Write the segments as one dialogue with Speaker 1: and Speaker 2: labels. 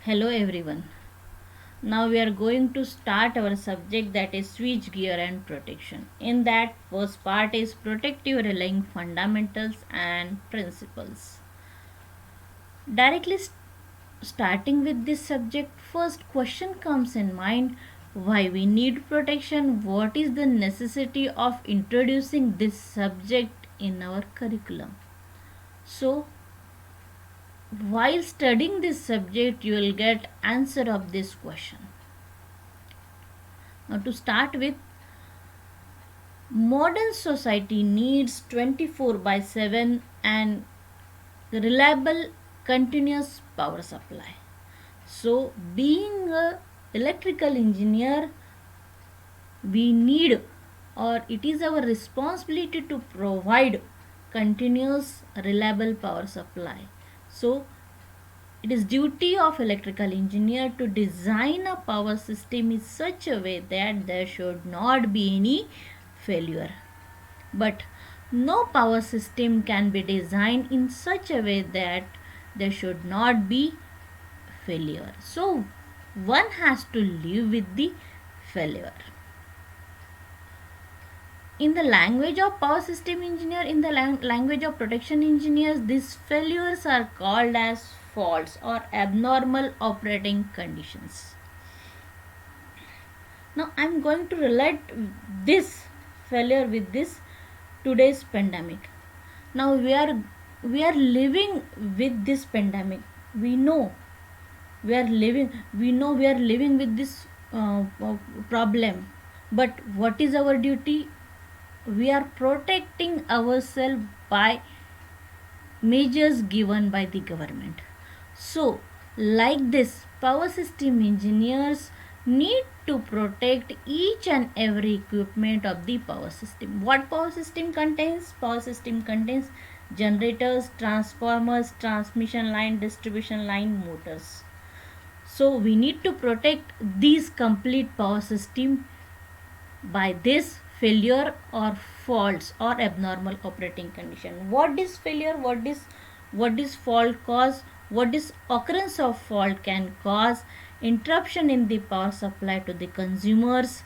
Speaker 1: Hello everyone. Now we are going to start our subject, that is switch gear and protection. In that first part is protective relaying fundamentals and principles. Directly starting with this subject, first question comes in mind: why we need protection? What is the necessity of introducing this subject in our curriculum? So while studying this subject you will get answer of this question. Now to start with, modern society needs 24 by 7 and reliable continuous power supply. So being a electrical engineer, we need, or it is our responsibility to provide continuous reliable power supply. So it is duty of electrical engineer to design a power system in such a way that there should not be any failure. But no power system can be designed in such a way that there should not be failure. So one has to live with the failure. In the language of power system engineer, in the language of protection engineers, these failures are called as faults or abnormal operating conditions. Now I'm going to relate this failure with this today's pandemic. Now we are living with this pandemic. We know we are living with this problem. But what is our duty? We are protecting ourselves by measures given by the government. So, like this, power system engineers need to protect each and every equipment of the power system. What power system contains? Power system contains generators, transformers, transmission line, distribution line, motors. So we need to protect these complete power system by this failure or faults or abnormal operating condition. What is failure? What is fault cause? What is occurrence of fault can cause interruption in the power supply to the consumers,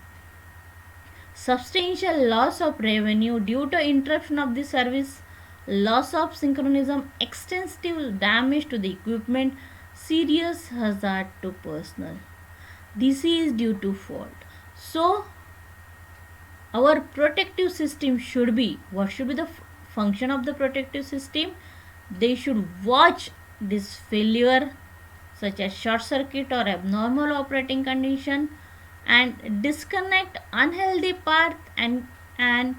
Speaker 1: substantial loss of revenue due to interruption of the service, loss of synchronism, extensive damage to the equipment, serious hazard to personnel. This is due to fault. So our protective system should be, what should be the function of the protective system? They should watch this failure such as short circuit or abnormal operating condition and disconnect unhealthy part and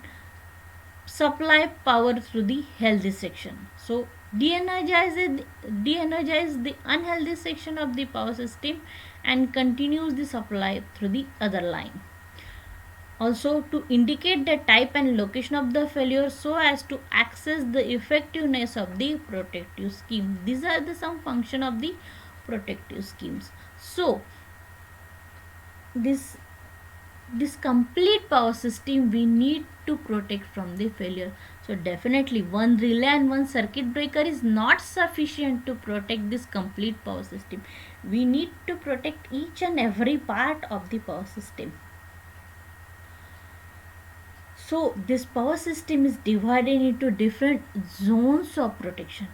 Speaker 1: supply power through the healthy section. So de-energize the unhealthy section of the power system and continues the supply through the other line. Also to indicate the type and location of the failure so as to access the effectiveness of the protective scheme. These are the some function of the protective schemes. So this complete power system we need to protect from the failure. So definitely one relay and one circuit breaker is not sufficient to protect this complete power system. We need to protect each and every part of the power system. So this power system is divided into different zones of protection.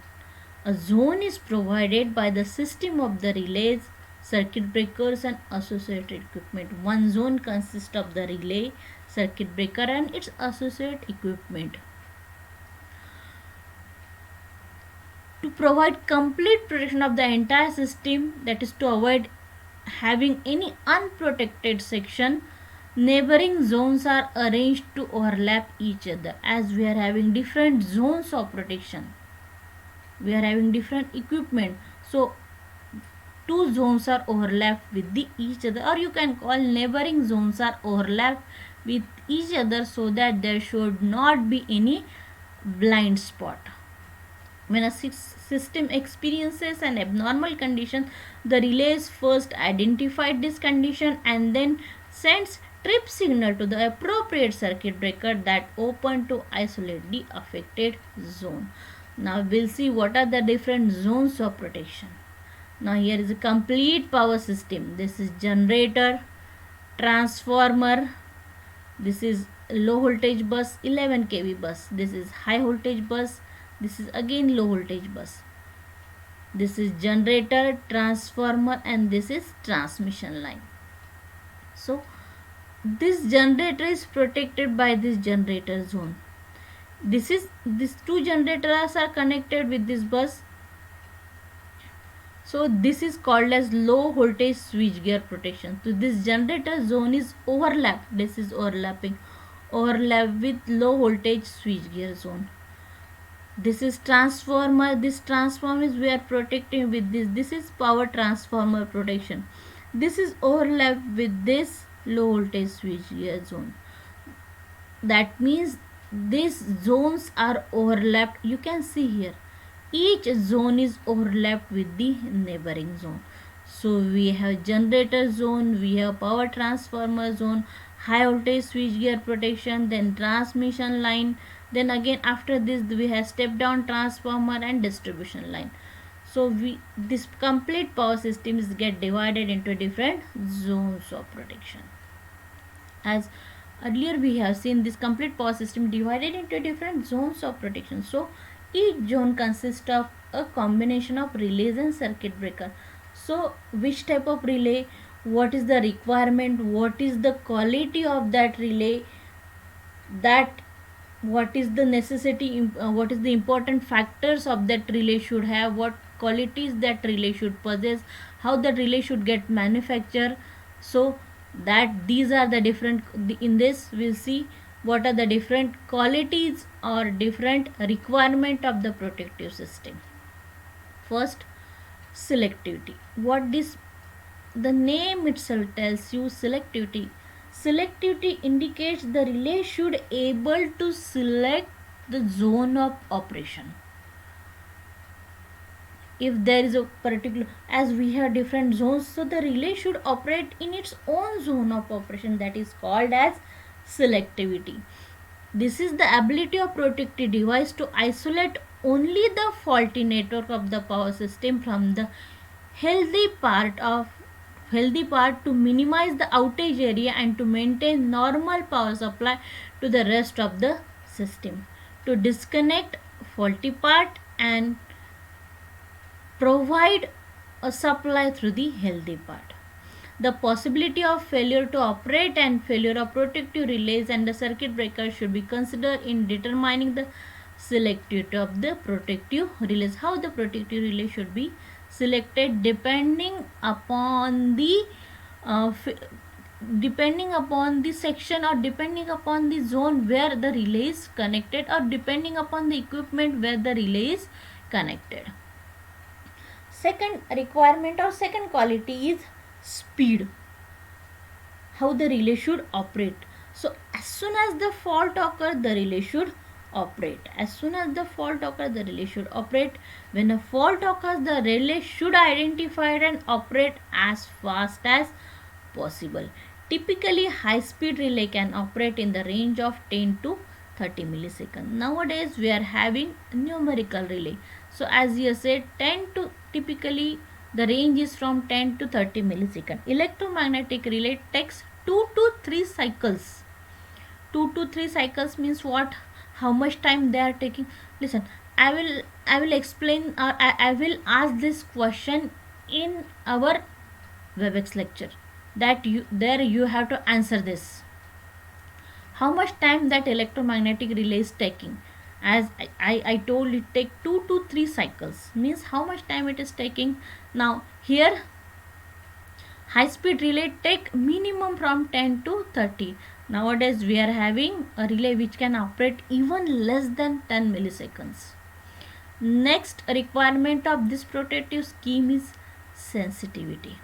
Speaker 1: A zone is provided by the system of the relays, circuit breakers and associated equipment. One zone consists of the relay, circuit breaker and its associated equipment. To provide complete protection of the entire system, that is to avoid having any unprotected section, neighboring zones are arranged to overlap each other. As we are having different zones of protection, we are having different equipment, so two zones are overlapped with each other, or you can call neighboring zones are overlapped with each other so that there should not be any blind spot. When a system experiences an abnormal condition, the relays first identify this condition and then sends trip signal to the appropriate circuit breaker that open to isolate the affected zone. Now we'll see what are the different zones of protection. Now here is a complete power system. This is generator, transformer, this is low voltage bus, 11 kV bus, this is high voltage bus, this is again low voltage bus, this is generator, transformer, and this is transmission line. So this generator is protected by this generator zone. These two generators are connected with this bus. So this is called as low voltage switchgear protection. So this generator zone is overlapped. This is overlap with low voltage switchgear zone. This is transformer. This transformer is we are protecting with this. This is power transformer protection. This is overlap with this low voltage switchgear zone. That means these zones are overlapped. You can see here each zone is overlapped with the neighboring zone. So we have generator zone, we have power transformer zone, high voltage switchgear protection, then transmission line, then again after this we have step down transformer and distribution line. So this complete power system is get divided into different zones of protection. As earlier we have seen, this complete power system divided into different zones of protection. So each zone consists of a combination of relays and circuit breaker. So which type of relay, what is the requirement, what is the quality of that relay, that what is the necessity, what is the important factors of that relay should have, what qualities that relay should possess, how the relay should get manufactured. So that these are the different, in this we'll see what are the different qualities or different requirement of the protective system. First, selectivity. What this, the name itself tells you, selectivity. Selectivity indicates the relay should able to select the zone of operation. If there is a particular, as we have different zones, so the relay should operate in its own zone of operation, that is called as selectivity. This is the ability of protective device to isolate only the faulty network of the power system from the healthy part to minimize the outage area and to maintain normal power supply to the rest of the system, to disconnect faulty part and provide a supply through the healthy part. The possibility of failure to operate and failure of protective relays and the circuit breaker should be considered in determining the selectivity of the protective relays. How the protective relay should be selected depending upon the section, or depending upon the zone where the relay is connected, or depending upon the equipment where the relay is connected. Second requirement or second quality is speed. How the relay should operate. So as soon as the fault occurs, the relay should operate. As soon as the fault occurs, the relay should operate. When a fault occurs, the relay should identify it and operate as fast as possible. Typically, high-speed relay can operate in the range of 10 to 30 milliseconds. Nowadays, we are having numerical relay. So as you said, typically the range is from 10 to 30 milliseconds. Electromagnetic relay takes 2 to 3 cycles. 2 to 3 cycles means what? How much time they are taking? Listen, I will explain, or I will ask this question in our WebEx lecture, that you have to answer this. How much time that electromagnetic relay is taking? As I told, it take 2 to 3 cycles, means how much time it is taking. Now here high speed relay take minimum from 10 to 30. Nowadays we are having a relay which can operate even less than 10 milliseconds. Next requirement of this protective scheme is sensitivity.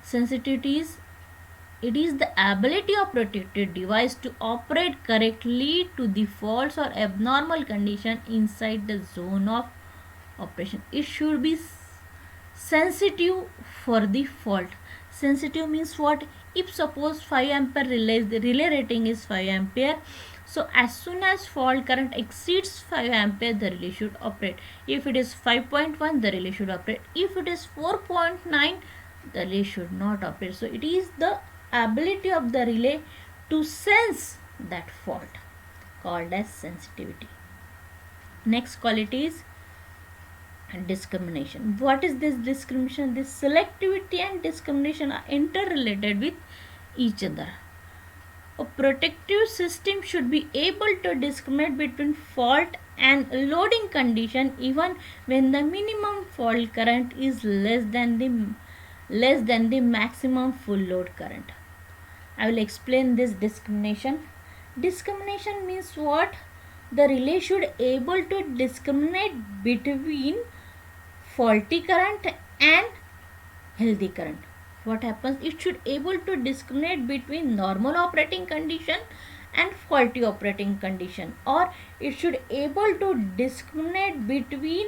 Speaker 1: Sensitivity is, it is the ability of protected device to operate correctly to the faults or abnormal condition inside the zone of operation. It should be sensitive for the fault. Sensitive means what? If suppose 5 ampere relay, the relay rating is 5 ampere, So as soon as fault current exceeds 5 ampere, the relay should operate. If it is 5.1, the relay should operate. If it is 4.9, the relay should not operate. So it is the ability of the relay to sense that fault, called as sensitivity. Next quality is discrimination. What is this discrimination? This selectivity and discrimination are interrelated with each other. A protective system should be able to discriminate between fault and loading condition even when the minimum fault current is less than the maximum full load current. I will explain this discrimination. Discrimination means what? The relay should able to discriminate between faulty current and healthy current. What happens? It should able to discriminate between normal operating condition and faulty operating condition, or it should able to discriminate between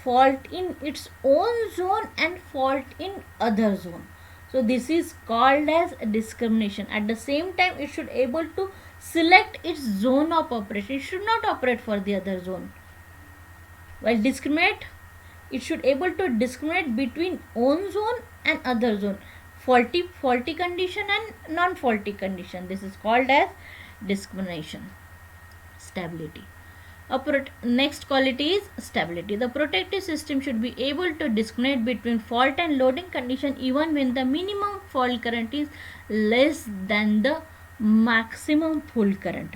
Speaker 1: fault in its own zone and fault in other zone. So this is called as discrimination. At the same time, it should able to select its zone of operation. It should not operate for the other zone. While discriminate, it should able to discriminate between own zone and other zone, faulty condition and non faulty condition. This is called as discrimination. Stability. Next quality is stability. The protective system should be able to discriminate between fault and loading condition even when the minimum fault current is less than the maximum full current.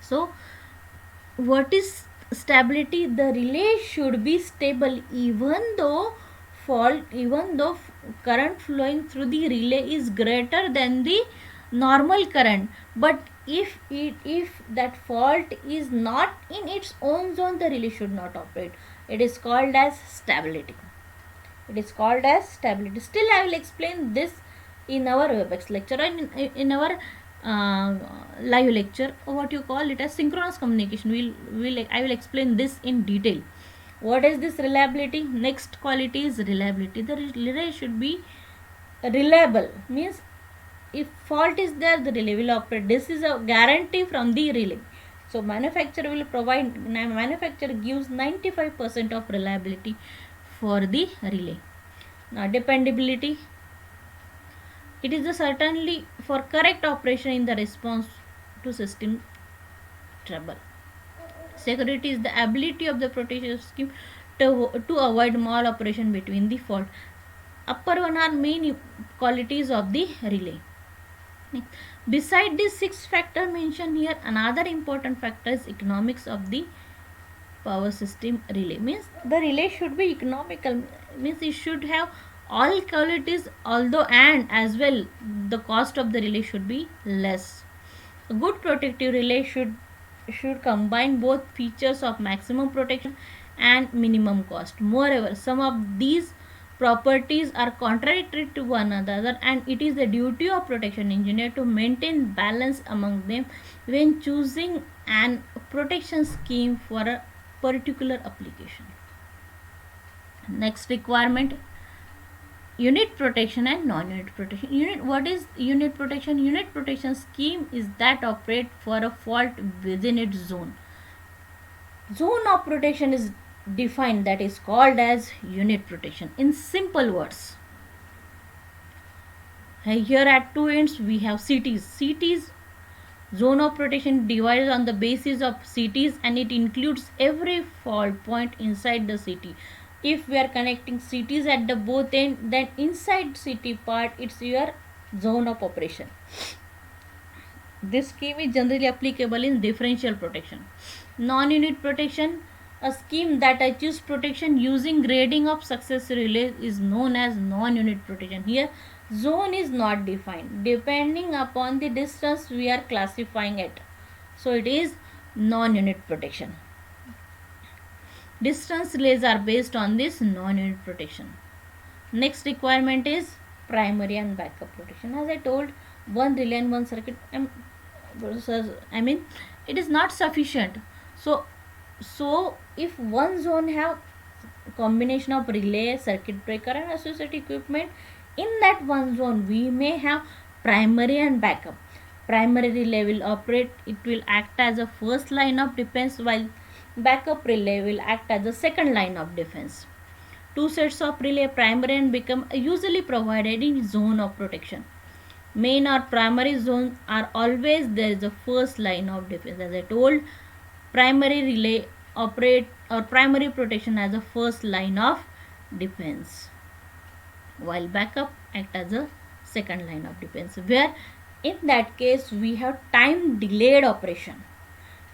Speaker 1: So what is stability? The relay should be stable even though current flowing through the relay is greater than the normal current. But if that fault is not in its own zone, the relay should not operate. It is called as stability. It is called as stability. Still, I will explain this in our WebEx lecture and in our live lecture, what you call it as synchronous communication. I will explain this in detail. What is this reliability? Next quality is reliability. The relay should be reliable, means if fault is there, the relay will operate. This is a guarantee from the relay. So manufacturer gives 95% of reliability for the relay. Now dependability. It is the certainly for correct operation in the response to system trouble. Security is the ability of the protection scheme to avoid maloperation between the fault. Upper one are main qualities of the relay. Beside these 6 factors mentioned here, another important factor is economics of the power system relay. Means the relay should be economical, means it should have all qualities, although and as well the cost of the relay should be less. A good protective relay should combine both features of maximum protection and minimum cost. Moreover, some of these properties are contradictory to one another, and it is the duty of protection engineer to maintain balance among them when choosing an protection scheme for a particular application. Next requirement, unit protection and non-unit protection. What is unit protection? Unit protection scheme is that operate for a fault within its zone. Zone of protection is defined, that is called as unit protection. In simple words, here at two ends we have CTs. Zone of protection divided on the basis of CTs, and it includes every fault point inside the CT. If we are connecting CTs at the both end, then inside CT part it's your zone of operation. This scheme is generally applicable in differential protection. Non-unit protection, a scheme that achieves protection using grading of success relays, is known as non-unit protection. Here zone is not defined, depending upon the distance we are classifying it. So it is non-unit protection. Distance relays are based on this non-unit protection. Next requirement is primary and backup protection. As I told, one relay and one circuit, it is not sufficient. So if one zone have combination of relay, circuit breaker and associated equipment, in that one zone we may have primary and backup. primary relay will operate, it will act as a first line of defense, while backup relay will act as a second line of defense. Two sets of relay, primary and become usually provided in zone of protection. Main or primary zones are always there is a first line of defense. As I told, primary relay operate or primary protection as a first line of defense, while backup act as a second line of defense, where in that case we have time delayed operation.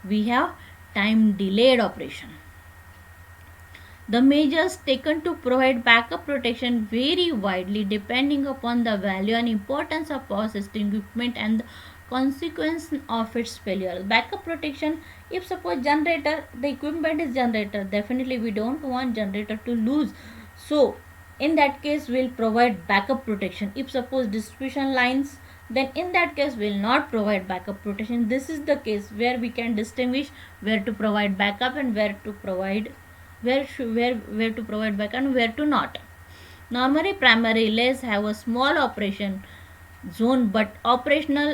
Speaker 1: We have time delayed operation. The measures taken to provide backup protection vary widely depending upon the value and importance of power system equipment and the consequence of its failure. Backup protection, if suppose generator, the equipment is generator, definitely we don't want generator to lose. So in that case we'll provide backup protection. If suppose distribution lines, then in that case will not provide backup protection. This is the case where we can distinguish where to provide backup and where to provide where to provide backup and where to not. Normally primary relays have a small operation zone but operation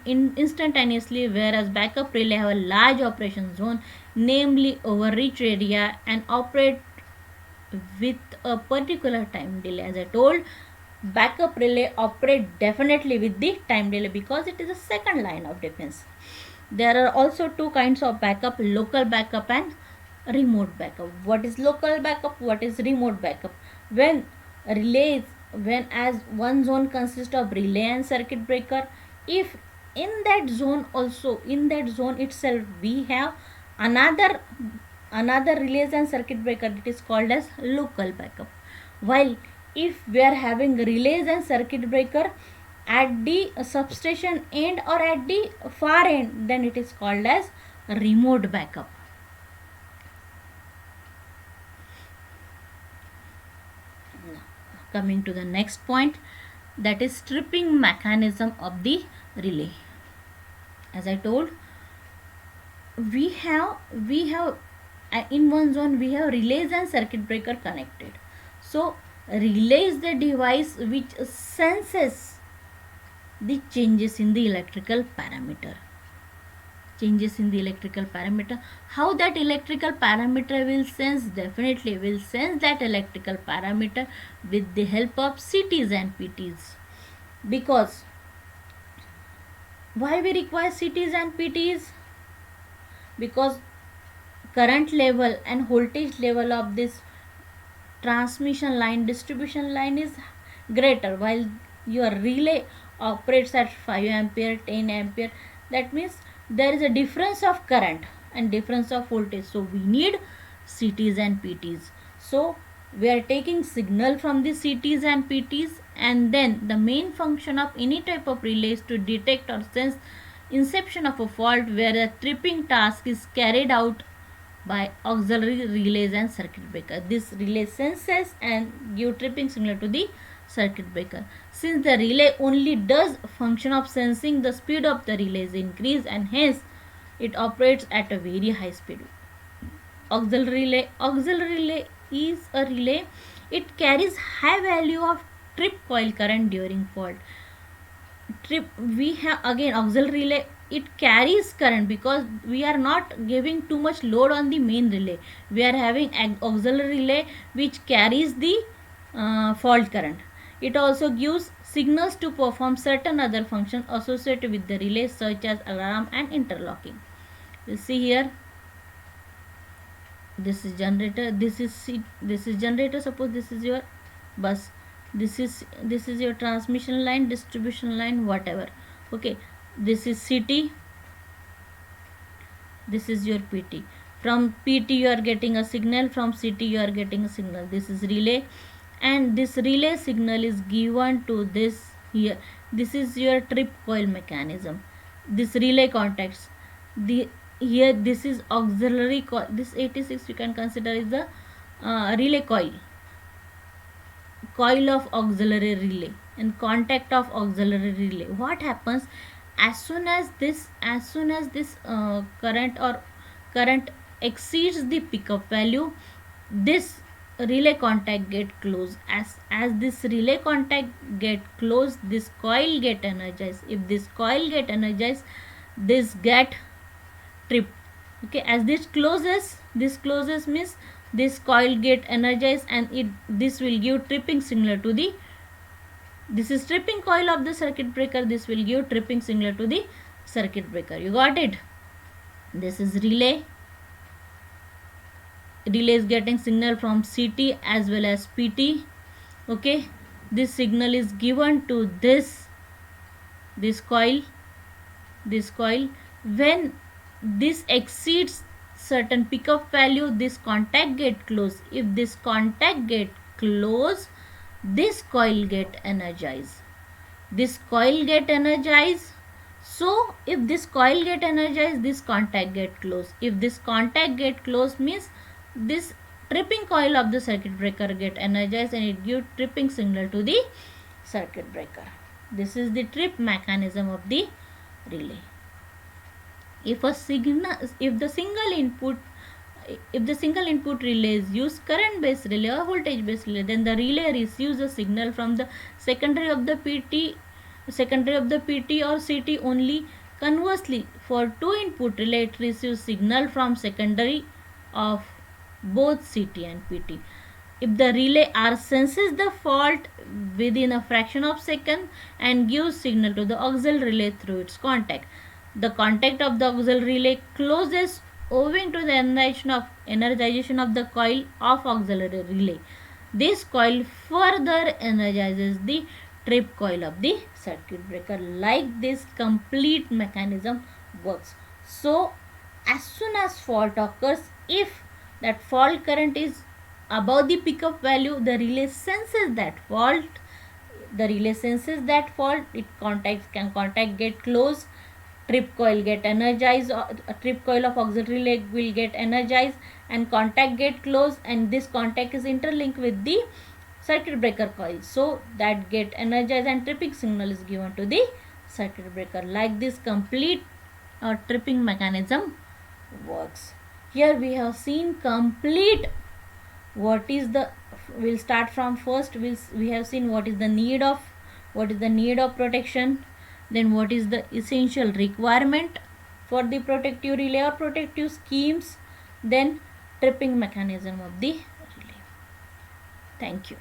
Speaker 1: instantaneously, whereas backup relay have a large operation zone, namely overreach area, and operate with a particular time delay. As I told, backup relay operate definitely with the time delay because it is a second line of defense. There are also two kinds of backup: local backup and remote backup. What is local backup? What is remote backup? When relays, when as one zone consists of relay and circuit breaker, if in that zone also, in that zone itself we have another relays and circuit breaker, it is called as local backup. While if we are having relays and circuit breaker at the substation end or at the far end, then it is called as remote backup. Coming to the next point, that is stripping mechanism of the relay. As I told, we have in one zone we have relays and circuit breaker connected. So relay is the device which senses the changes in the electrical parameter. How that electrical parameter will sense? Definitely will sense that electrical parameter with the help of CTs and PTs. Because why we require CTs and PTs? Because current level and voltage level of this transmission line, distribution line is greater, while your relay operates at 5 ampere, 10 ampere. That means there is a difference of current and difference of voltage, so we need CTs and PTs. So we are taking signal from the CTs and PTs, and then the main function of any type of relay is to detect or sense inception of a fault where a tripping task is carried out by auxiliary relays and circuit breaker. This relay senses and give tripping signal to the circuit breaker. Since the relay only does function of sensing, the speed of the relay is increased and hence it operates at a very high speed. Auxiliary relay is a relay. It carries high value of trip coil current during fault. We have again auxiliary relay, it carries current because we are not giving too much load on the main relay. We are having auxiliary relay which carries the fault current. It also gives signals to perform certain other functions associated with the relay, such as alarm and interlocking. You see here, this is generator, this is generator. Suppose this is your bus, this is your transmission line, distribution line, whatever. Okay, this is CT, this is your PT. From PT you are getting a signal, from CT you are getting a signal. This is relay, and this relay signal is given to this here. This is your trip coil mechanism. This relay contacts the here. This is auxiliary coil. This 86 you can consider is the relay coil of auxiliary relay and contact of auxiliary relay. What happens as soon as this current exceeds the pickup value, this relay contact get closed. As this relay contact get closed, this coil get energized. If this coil get energized, this get trip. Okay, as this closes means this coil get energized, and this will give tripping signal to the, this is tripping coil of the circuit breaker, this will give tripping signal to the circuit breaker. You got it? This is relay. Relay is getting signal from CT as well as PT. Okay, this signal is given to this coil. When this exceeds certain pickup value, this contact get closed. If this contact get closed, this coil get energized. So if this coil get energized, this contact get closed. If this contact get closed means this tripping coil of the circuit breaker get energized, and it gives tripping signal to the circuit breaker. This is the trip mechanism of the relay. If the single input relay is used, current based relay or voltage based relay, then the relay receives a signal from the secondary of the PT or CT only. Conversely, for two input relay, it receives signal from secondary of both CT and PT. If the relay R senses the fault within a fraction of a second and gives signal to the auxiliary relay through its contact, the contact of the auxiliary relay closes owing to the energization of the coil of auxiliary relay. This coil further energizes the trip coil of the circuit breaker. Like this, complete mechanism works. So, as soon as fault occurs, if that fault current is above the pickup value, the relay senses that fault. It contact get closed, trip coil get energized, trip coil of auxiliary relay will get energized, and contact get closed, and this contact is interlinked with the circuit breaker coil, so that get energized and tripping signal is given to the circuit breaker. Like this, complete tripping mechanism works. Here we have seen complete what is the, we'll start from first. We have seen what is the need of protection, then what is the essential requirement for the protective relay or protective schemes, then tripping mechanism of the relay. Thank you.